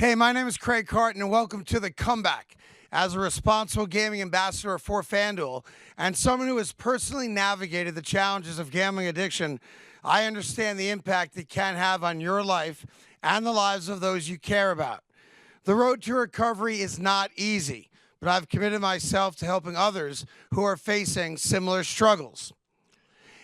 Hey, my name is Craig Carton, and welcome to The Comeback. As a responsible gaming ambassador for FanDuel and someone who has personally navigated the challenges of gambling addiction, I understand the impact it can have on your life and the lives of those you care about. The road to recovery is not easy, but I've committed myself to helping others who are facing similar struggles.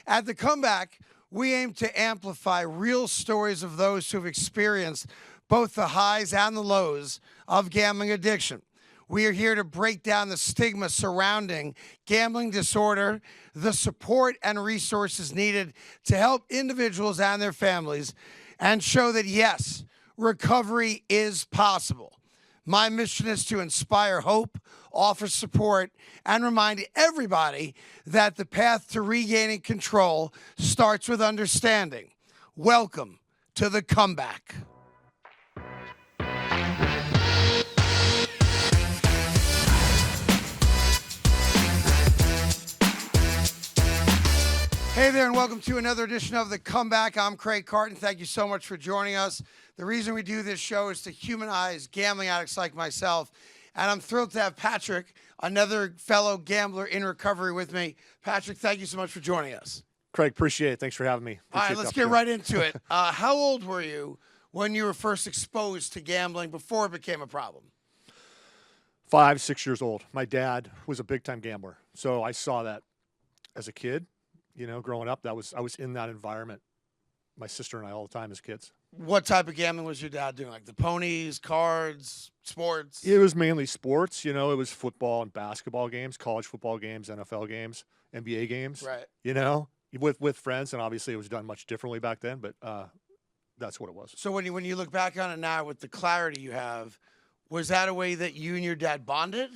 At The Comeback, we aim to amplify real stories of those who have experienced both the highs and the lows of gambling addiction. We are here to break down the stigma surrounding gambling disorder, the support and resources needed to help individuals and their families, and show that, yes, recovery is possible. My mission is to inspire hope, offer support, and remind everybody that the path to regaining control starts with understanding. Welcome to The Comeback. Hey there, and welcome to another edition of The Comeback. I'm Craig Carton. Thank you so much for joining us. The reason we do this show is to humanize gambling addicts like myself, and I'm thrilled to have Patrick, another fellow gambler in recovery, with me. Patrick, thank you so much for joining us. Craig, appreciate it. Thanks for having me. All right, let's get right into it. How old were you when you were first exposed to gambling before it became a problem? 5, 6 years old. My dad was a big-time gambler, so I saw that as a kid. You know, growing up, I was in that environment. My sister and I all the time as kids. What type of gambling was your dad doing? Like the ponies, cards, sports? It was mainly sports. You know, it was football and basketball games, college football games, NFL games, NBA games. Right. You know, with friends, and obviously it was done much differently back then, but that's what it was. So when you look back on it now with the clarity you have, was that a way that you and your dad bonded?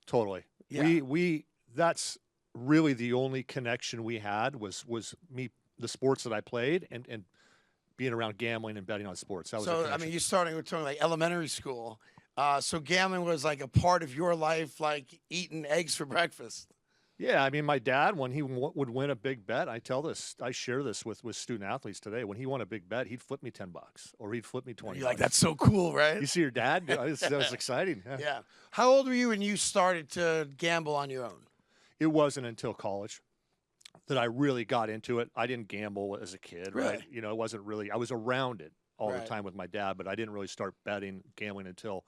Totally. Yeah. We that's really the only connection we had was me, the sports that I played, and being around gambling and betting on sports. That was So, I mean, we're talking like elementary school. So gambling was like a part of your life, like eating eggs for breakfast. Yeah, I mean, my dad, when he would win a big bet, I share this with student athletes today. When he won a big bet, he'd flip me $10, or he'd flip me 20. You're like, that's so cool, right? You see your dad? That was exciting. Yeah. Yeah. How old were you when you started to gamble on your own? It wasn't until college that I really got into it. I didn't gamble as a kid, right? Really? You know, it wasn't really. I was around it all Right. the time with my dad, but I didn't really start gambling until.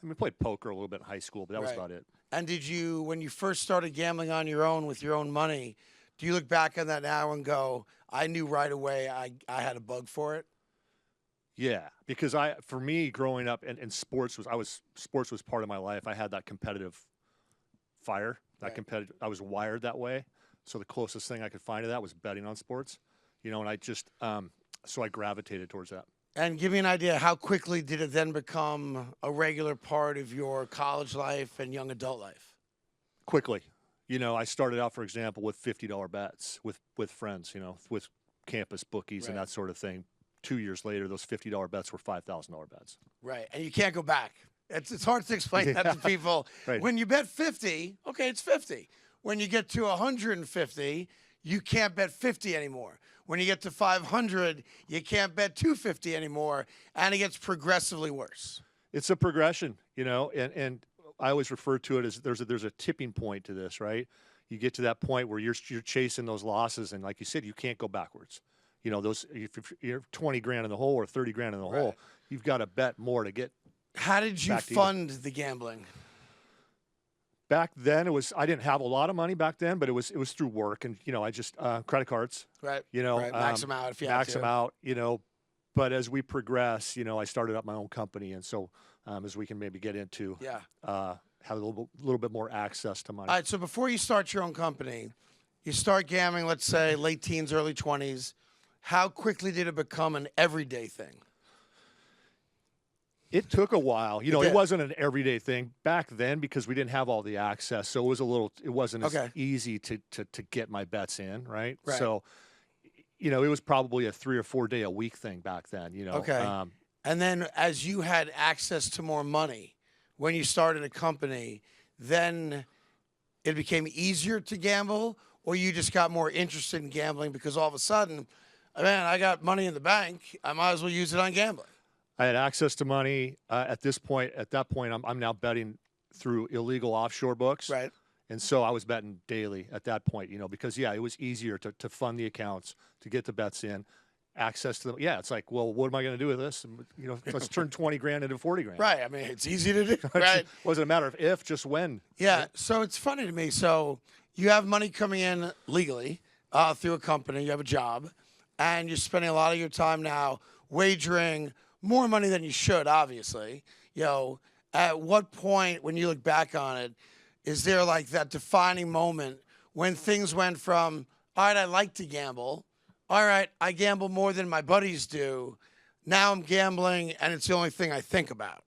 I mean, I played poker a little bit in high school, but that was Right. about it. And did you, when you first started gambling on your own with your own money, do you look back on that now and go, I knew right away I had a bug for it? Yeah, because for me growing up and sports was part of my life. I had that competitive fire, Right. competitive. I was wired that way. So the closest thing I could find to that was betting on sports, you know. And I just so I gravitated towards that. And give me an idea, how quickly did it then become a regular part of your college life and young adult life? Quickly, you know, I started out, for example, with $50 bets with friends, you know, with campus bookies and Right. that sort of thing. 2 years later, those $50 bets were $5,000 bets. Right, and you can't go back. It's hard to explain that to people. Right. When you bet 50, okay, it's 50. When you get to 150, you can't bet 50 anymore. When you get to 500, you can't bet 250 anymore, and it gets progressively worse. It's a progression, you know, and I always refer to it as there's a tipping point to this, right? You get to that point where you're chasing those losses, and like you said, you can't go backwards. You know, if you're 20 grand in the hole or 30 grand in the hole, you've got to bet more to get. How did you fund the gambling? Back then, I didn't have a lot of money back then, but it was through work, and you know, I just credit cards, Right. you know, Right. Max them out if you have max to. them out, you know. But as we progress, you know, I started up my own company, and so as we can maybe get into, Yeah. have a little bit more access to money. All right, so before you start your own company, you start gambling, let's say late teens, early 20s. How quickly did it become an everyday thing? It took a while. You know, did. it wasn't an everyday thing back then because we didn't have all the access. So it wasn't as Okay. easy to get my bets in, right? Right. So, you know, it was probably a 3 or 4 day a week thing back then, you know. Okay. And then as you had access to more money when you started a company, then it became easier to gamble, or you just got more interested in gambling because all of a sudden, man, I got money in the bank. I might as well use it on gambling. I had access to money at this point. At that point, I'm now betting through illegal offshore books. Right. And so I was betting daily at that point, because it was easier to fund the accounts, to get the bets in, access to them. Yeah, it's like, well, what am I going to do with this? And, let's turn 20 grand into 40 grand. Right. I mean, it's easy to do. Right. It wasn't a matter of if, just when. Yeah. So it's funny to me. So you have money coming in legally through a company. You have a job, and you're spending a lot of your time now wagering more money than you should, obviously. At what point, when you look back on it, is there like that defining moment when things went from, all right, I like to gamble, all right, I gamble more than my buddies do, now I'm gambling and it's the only thing I think about?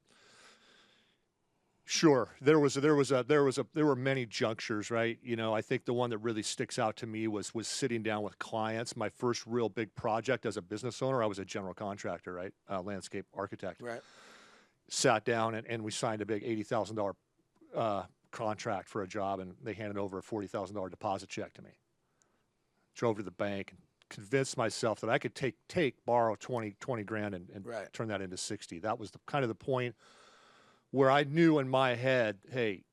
Sure. There were many junctures, right? I think the one that really sticks out to me was sitting down with clients. My first real big project as a business owner, I was a general contractor, right? Landscape architect. Right. Sat down and we signed a big $80,000 contract for a job, and they handed over a $40,000 deposit check to me. Drove to the bank and convinced myself that I could borrow 20 grand and Right. turn that into 60. That was kind of the point where I knew in my head, hey,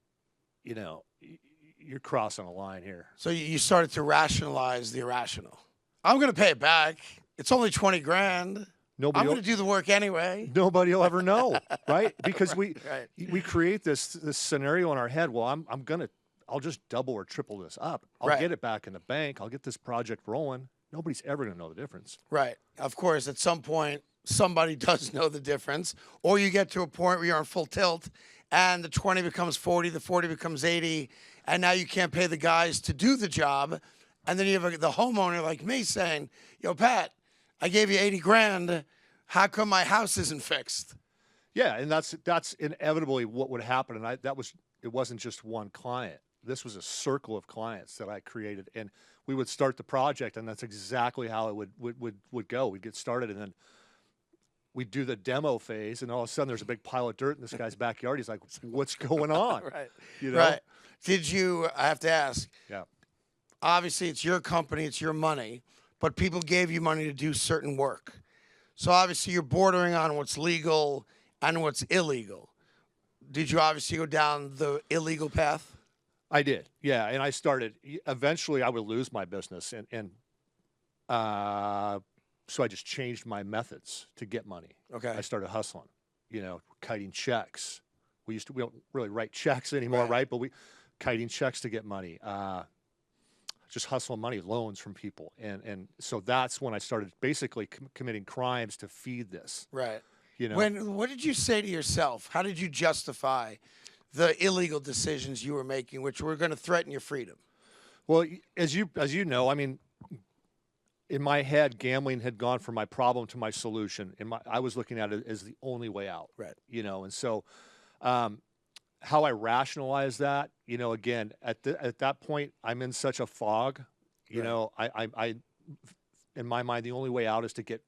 you're crossing a line here. So you started to rationalize the irrational. I'm going to pay it back. It's only 20 grand. I'm going to do the work anyway. Nobody will ever know, right? Because we Right. create this scenario in our head. Well, I'll just double or triple this up. I'll Right. get it back in the bank. I'll get this project rolling. Nobody's ever going to know the difference. Right. Of course, at some point, somebody does know the difference, or you get to a point where you're on full tilt and the 20 becomes 40, the 40 becomes 80, and now you can't pay the guys to do the job. And then you have the homeowner like me saying, yo, Pat, I gave you 80 grand. How come my house isn't fixed? Yeah, and that's inevitably what would happen. And it wasn't just one client. This was a circle of clients that I created, and we would start the project, and that's exactly how it would go. We'd get started, and then we'd do the demo phase, and all of a sudden there's a big pile of dirt in this guy's backyard. He's like, "What's going on?" Right. You know? Right. I have to ask, Yeah. obviously it's your company, it's your money, but people gave you money to do certain work. So obviously you're bordering on what's legal and what's illegal. Did you obviously go down the illegal path? I did. Yeah, and I started. Eventually, I would lose my business, and so I just changed my methods to get money. Okay. I started hustling. Kiting checks. We don't really write checks anymore, right? But we kiting checks to get money. Just hustling money, loans from people, and so that's when I started basically committing crimes to feed this. Right. When What did you say to yourself? How did you justify the illegal decisions you were making, which were going to threaten your freedom? Well, as you know, I mean, in my head, gambling had gone from my problem to my solution. I was looking at it as the only way out. Right. And so how I rationalize that, again, at that point, I'm in such a fog. I in my mind, the only way out is to get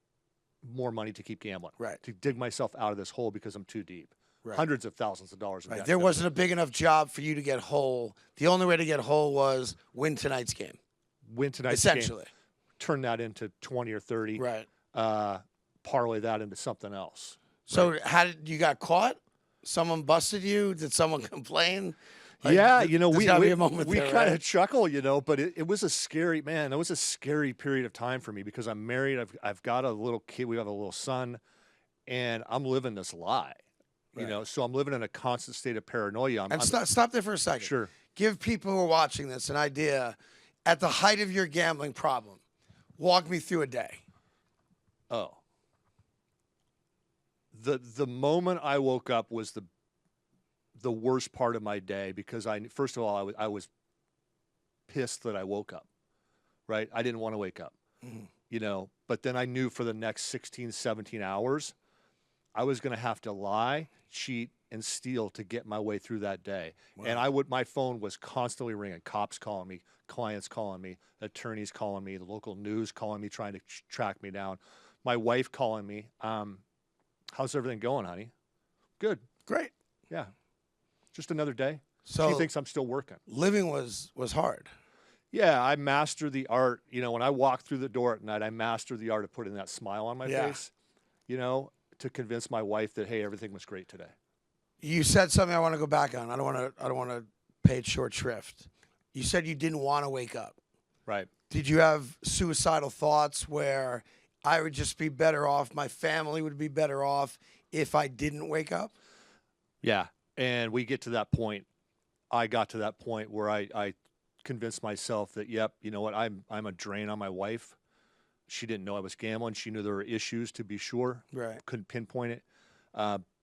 more money to keep gambling. Right. To dig myself out of this hole because I'm too deep. Right. Hundreds of thousands of dollars in debt. There wasn't a big enough job for you to get whole. The only way to get whole was win tonight's game. Win tonight's essentially. game. Turn that into 20 or 30. Right. Parlay that into something else. So how did you got caught? Someone busted you? Did someone complain? Yeah, we kind of chuckle, but it was a scary, man. It was a scary period of time for me because I'm married. I've got a little kid. We have a little son, and I'm living this lie. So I'm living in a constant state of paranoia. Stop there for a second. Sure. Give people who are watching this an idea. At the height of your gambling problem, walk me through a day. Oh. The moment I woke up was the worst part of my day because first of all I was pissed that I woke up. Right? I didn't want to wake up. Mm-hmm. But then I knew for the next 16, 17 hours I was going to have to lie, cheat, and steal to get my way through that day. Wow. And my phone was constantly ringing. Cops calling me, clients calling me, attorneys calling me, the local news calling me, trying to track me down. My wife calling me. How's everything going, honey? Good. Great. Yeah. Just another day. So she thinks I'm still working. Living was hard. Yeah, I mastered the art. When I walk through the door at night, I mastered the art of putting that smile on my face. to convince my wife that, hey, everything was great today. You said something I want to go back on. I don't want to pay it short shrift. You said you didn't want to wake up. Right. Did you have suicidal thoughts where I would just be better off, my family would be better off if I didn't wake up? Yeah. And we get to that point. I got to that point where I convinced myself that, yep, you know what, I'm a drain on my wife. She didn't know I was gambling. She knew there were issues, to be sure. Right. Couldn't pinpoint it.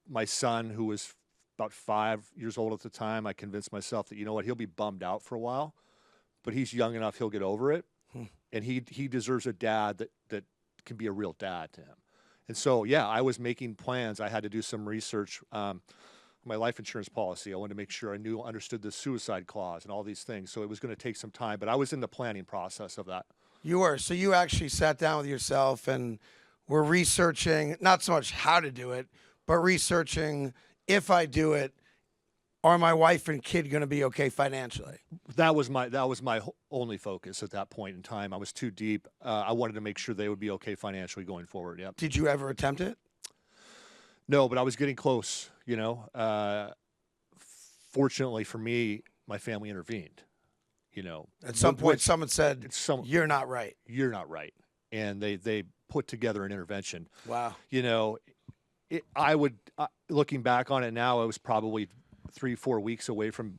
My son, who was about 5 years old at the time, I convinced myself that, you know what, he'll be bummed out for a while, but he's young enough, he'll get over it. And he deserves a dad that can be a real dad to him. And so, yeah, I was making plans. I had to do some research. My life insurance policy, I wanted to make sure I understood the suicide clause and all these things. So it was going to take some time, but I was in the planning process of that. You were. So you actually sat down with yourself and were researching, not so much how to do it, but researching, if I do it, are my wife and kid going to be okay financially? That was my only focus at that point in time. I was too deep. I wanted to make sure they would be okay financially going forward. Yep. Did you ever attempt it? No, but I was getting close, you know. Fortunately for me, my family intervened, you know. At some point, someone said, you're not right. You're not right. And they put together an intervention. Wow. You know, looking back on it now, I was probably 3-4 weeks away from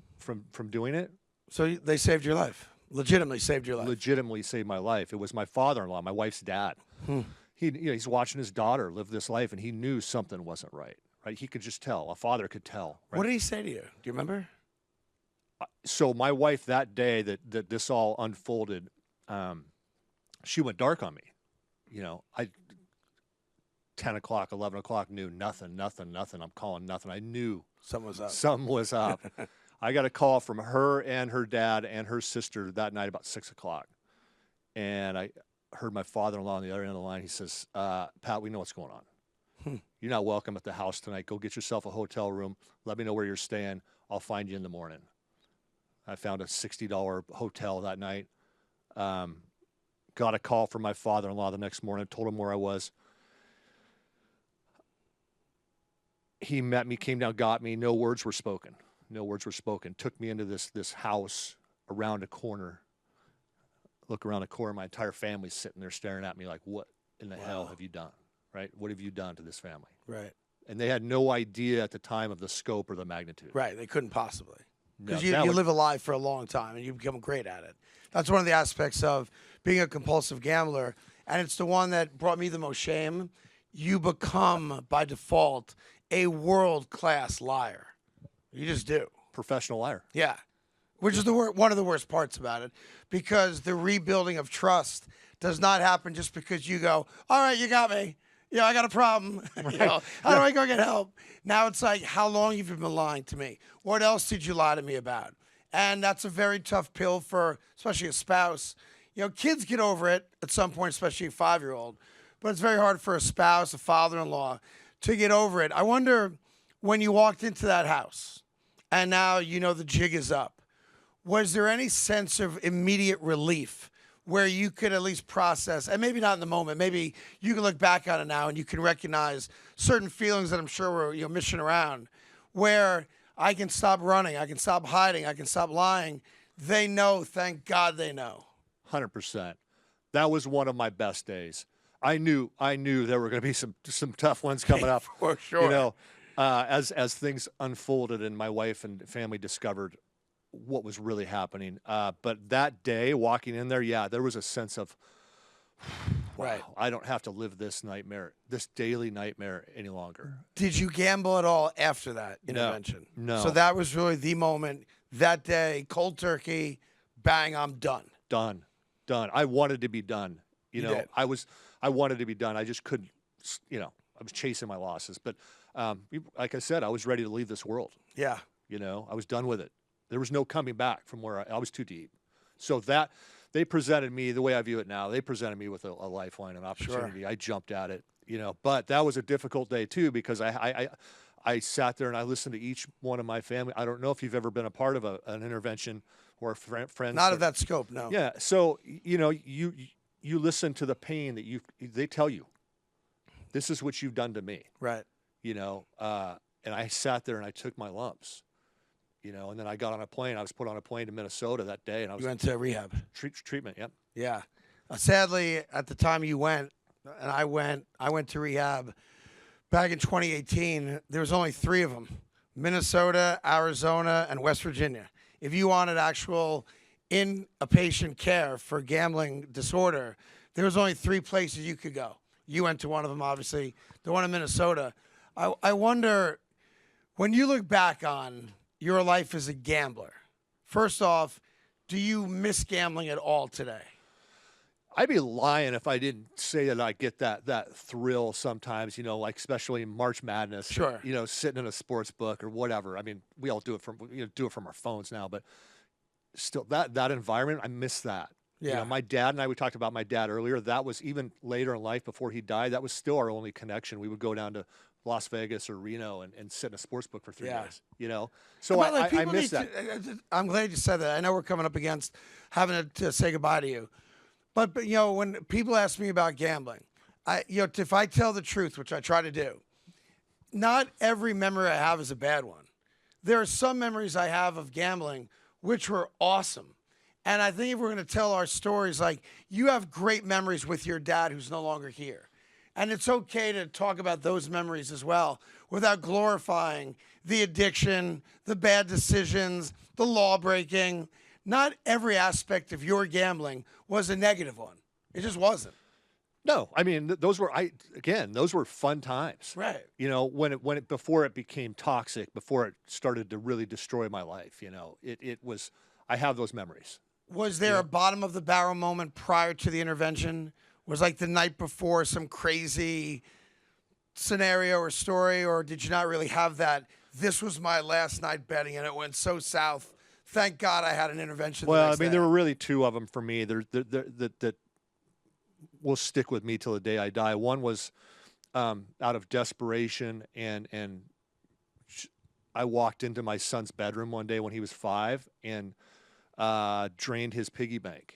doing it. So they saved your life. Legitimately saved your life. Legitimately saved my life. It was my father-in-law, my wife's dad. He's watching his daughter live this life, and he knew something wasn't right. Right? He could just tell. A father could tell. Right? What did he say to you? Do you remember? So my wife, that day that this all unfolded, she went dark on me. You know, 10 o'clock, 11 o'clock, knew nothing. I'm calling nothing. I knew something was up. Something was up. I got a call from her and her dad and her sister that night about 6 o'clock. And I heard my father-in-law on the other end of the line. He says, Pat, we know what's going on. You're not welcome at the house tonight. Go get yourself a hotel room. Let me know where you're staying. I'll find you in the morning. I found a $60 hotel that night. Got a call from my father-in-law the next morning. Told him where I was. He met me, came down, got me. No words were spoken. Took me into this house around a corner. Look around the corner, my entire family's sitting there staring at me like, what in the hell have you done? Right? What have you done to this family? Right. And they had no idea at the time of the scope or the magnitude. Right. They couldn't possibly. Because No, you live a lie for a long time and you become great at it. That's one of the aspects of being a compulsive gambler. And it's the one that brought me the most shame. You become, by default, a world-class liar. You just do. Professional liar. Yeah. Which is one of the worst parts about it, because the rebuilding of trust does not happen just because you go, all right, you got me. Yeah, I got a problem. You know, how do I go get help? Now it's like, how long have you been lying to me? What else did you lie to me about? And that's a very tough pill for, especially a spouse. You know, kids get over it at some point, especially a 5-year-old. But it's very hard for a spouse, a father-in-law, to get over it. I wonder, when you walked into that house and now you know the jig is up, was there any sense of immediate relief where you could at least process, and maybe not in the moment, maybe you can look back on it now and you can recognize certain feelings that I'm sure were mishing around, where I can stop running, I can stop hiding, I can stop lying. They know, thank God they know. 100%. That was one of my best days. I knew there were going to be some tough ones coming up. For sure. You know, as things unfolded and my wife and family discovered what was really happening. But that day, walking in there, yeah, there was a sense of, wow, right, I don't have to live this nightmare, this daily nightmare any longer. Did you gamble at all after that intervention? No. So that was really the moment, that day, cold turkey, bang, I'm done. Done. I wanted to be done. You know, did. I wanted to be done. I just couldn't, you know, I was chasing my losses. But like I said, I was ready to leave this world. Yeah. You know, I was done with it. There was no coming back from where I was too deep. So that they presented me, the way I view it now, they presented me with a lifeline, an opportunity. Sure. I jumped at it, you know, but that was a difficult day too, because I sat there and I listened to each one of my family. I don't know if you've ever been a part of an intervention or friends. Not of that scope, no. Yeah. So, you know, you listen to the pain that they tell you. This is what you've done to me. Right. You know, and I sat there and I took my lumps. You know, and then I got on a plane. I was put on a plane to Minnesota that day, and I was You went to rehab. treatment. Yep. Yeah. Sadly, at the time you went, and I went to rehab back in 2018. There was only 3 of them: Minnesota, Arizona, and West Virginia. If you wanted actual inpatient care for gambling disorder, there was only 3 places you could go. You went to one of them, obviously, the one in Minnesota. I wonder, when you look back on your life as a gambler, first off, do you miss gambling at all today? I'd be lying if I didn't say that I get that thrill sometimes, you know, like especially in March Madness. Sure. You know, sitting in a sports book or whatever. I mean, we all do it from our phones now, but still that environment, I miss that. Yeah. You know, my dad and I, we talked about my dad earlier. That was even later in life before he died. That was still our only connection. We would go down to Las Vegas or Reno and sit in a sports book for 3 days, you know? So I miss that. I'm glad you said that. I know we're coming up against having to say goodbye to you. But, you know, when people ask me about gambling, if I tell the truth, which I try to do, not every memory I have is a bad one. There are some memories I have of gambling which were awesome. And I think if we're going to tell our stories, like, you have great memories with your dad who's no longer here. And it's okay to talk about those memories as well without glorifying the addiction, the bad decisions, the law breaking. Not every aspect of your gambling was a negative one. It just wasn't. No, I mean, those were fun times. Right. You know, before it became toxic, before it started to really destroy my life, you know, it was, I have those memories. Was there a bottom of the barrel moment prior to the intervention? Was like the night before some crazy scenario or story, or did you not really have that? This was my last night betting and it went so south. Thank God I had an intervention. Well, I mean, there were really 2 of them for me that will stick with me till the day I die. One was out of desperation, and I walked into my son's bedroom one day when he was 5 and drained his piggy bank.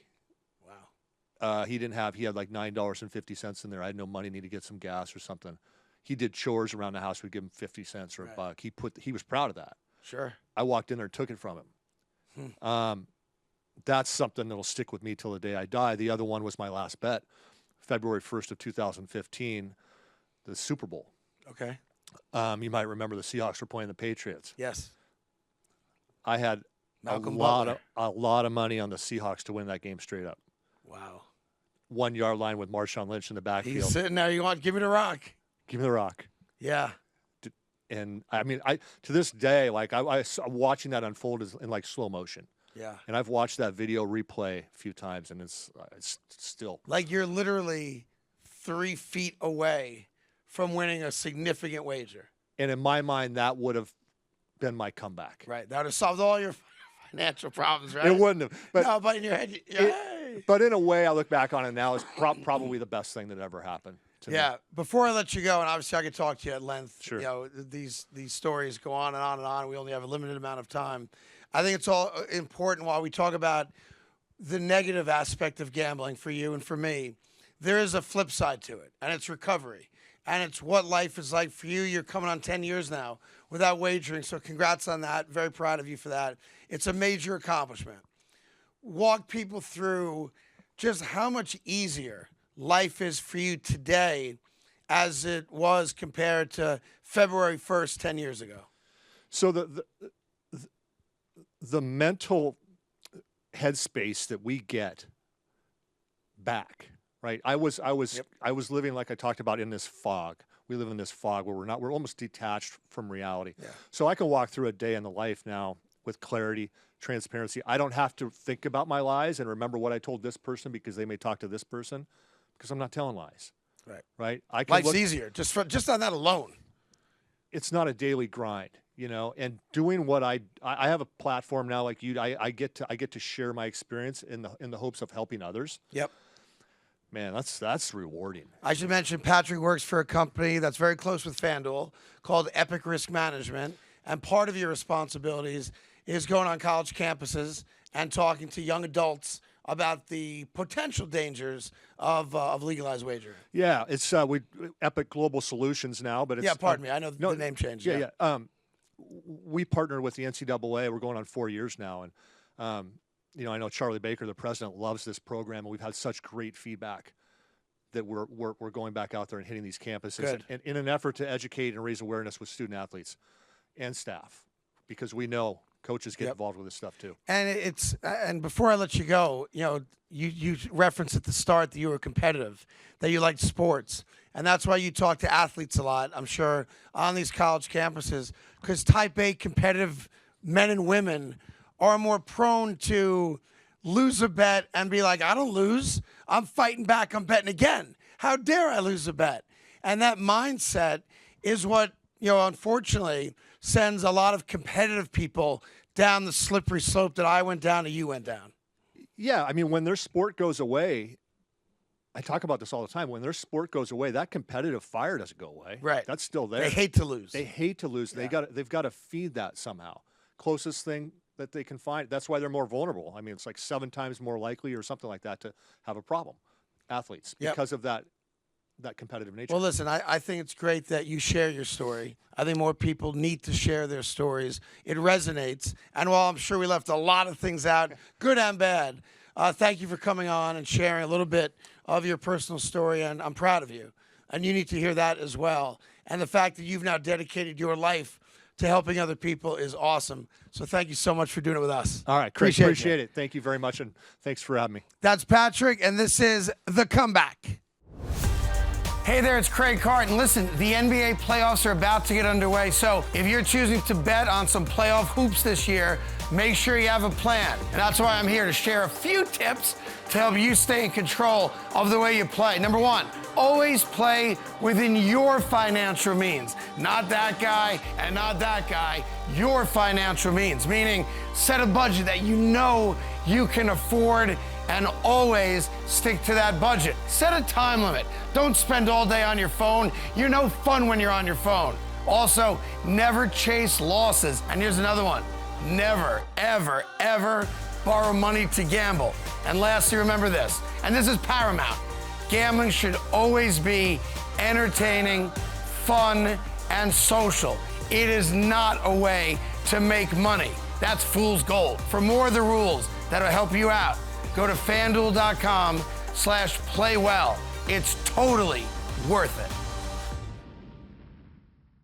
He had like $9.50 in there. I had no money, needed to get some gas or something. He did chores around the house. We'd give him 50 cents or a buck. He was proud of that. Sure. I walked in there and took it from him. That's something that'll stick with me till the day I die. The other one was my last bet, February 1st of 2015, the Super Bowl. Okay. You might remember the Seahawks were playing the Patriots. Yes. I had a lot of money on the Seahawks to win that game straight up. Wow. 1 yard line with Marshawn Lynch in the backfield. He's sitting there. Give me the rock. Give me the rock. Yeah. And I mean, to this day, like I'm watching that unfold in like slow motion. Yeah. And I've watched that video replay a few times, and it's still like you're literally 3 feet away from winning a significant wager. And in my mind, that would have been my comeback. Right. That would have solved all your financial problems, right? It wouldn't have. But no, but in your head, but in a way, I look back on it now, it's probably the best thing that ever happened to me. Yeah. Before I let you go, and obviously I could talk to you at length. Sure. You know, these stories go on and on and on. We only have a limited amount of time. I think it's all important while we talk about the negative aspect of gambling for you and for me. There is a flip side to it, and it's recovery. And it's what life is like for you. You're coming on 10 years now without wagering, so congrats on that. Very proud of you for that. It's a major accomplishment. Walk people through just how much easier life is for you today as it was compared to February 1st, 10 years ago. So the mental headspace that we get back, right? I was living, like I talked about, in this fog. We live in this fog where we're almost detached from reality. Yeah. So I can walk through a day in the life now with clarity, transparency. I don't have to think about my lies and remember what I told this person because they may talk to this person, because I'm not telling lies. Right. Right. I can Life's easier just on that alone. It's not a daily grind, you know, and doing what I have a platform now like you. I get to share my experience in the hopes of helping others. Yep. Man, that's rewarding. I should mention Patrick works for a company that's very close with FanDuel called Epic Risk Management, and part of your responsibilities is going on college campuses and talking to young adults about the potential dangers of legalized wagering. Yeah, it's Epic Global Solutions now, but it's pardon me. I know the name changed. Yeah. We partner with the NCAA. We're going on 4 years now, and I know Charlie Baker, the president, loves this program, and we've had such great feedback that we're going back out there and hitting these campuses and in an effort to educate and raise awareness with student athletes and staff, because we know coaches get involved with this stuff too. And before I let you go, you referenced at the start that you were competitive, that you liked sports, and that's why you talk to athletes a lot, I'm sure, on these college campuses, because type A competitive men and women are more prone to lose a bet and be like, I don't lose. I'm fighting back. I'm betting again. How dare I lose a bet? And that mindset is what, unfortunately, sends a lot of competitive people down the slippery slope that I went down and you went down. Yeah, I mean, when their sport goes away, I talk about this all the time. When their sport goes away, that competitive fire doesn't go away. Right. That's still there. They hate to lose. They hate to lose. Yeah. They've got to feed that somehow. Closest thing that they can find. That's why they're more vulnerable. I mean, it's like 7 times more likely or something like that to have a problem, athletes, because of that competitive nature. Well, listen, I think it's great that you share your story. I think more people need to share their stories. It resonates. And while I'm sure we left a lot of things out, good and bad, thank you for coming on and sharing a little bit of your personal story, and I'm proud of you. And you need to hear that as well. And the fact that you've now dedicated your life to helping other people is awesome. So thank you so much for doing it with us. All right, Chris, appreciate it. Thank you very much, and thanks for having me. That's Patrick, and this is The Comeback. Hey there, it's Craig Carton. Listen, the NBA playoffs are about to get underway, so if you're choosing to bet on some playoff hoops this year, make sure you have a plan. And that's why I'm here to share a few tips to help you stay in control of the way you play. Number 1, always play within your financial means. Not that guy and not that guy, your financial means. Meaning, set a budget that you know you can afford and always stick to that budget. Set a time limit. Don't spend all day on your phone. You're no fun when you're on your phone. Also, never chase losses. And here's another one. Never, ever, ever borrow money to gamble. And lastly, remember this, and this is paramount. Gambling should always be entertaining, fun, and social. It is not a way to make money. That's fool's gold. For more of the rules that'll help you out, go to FanDuel.com/playwell. It's totally worth it.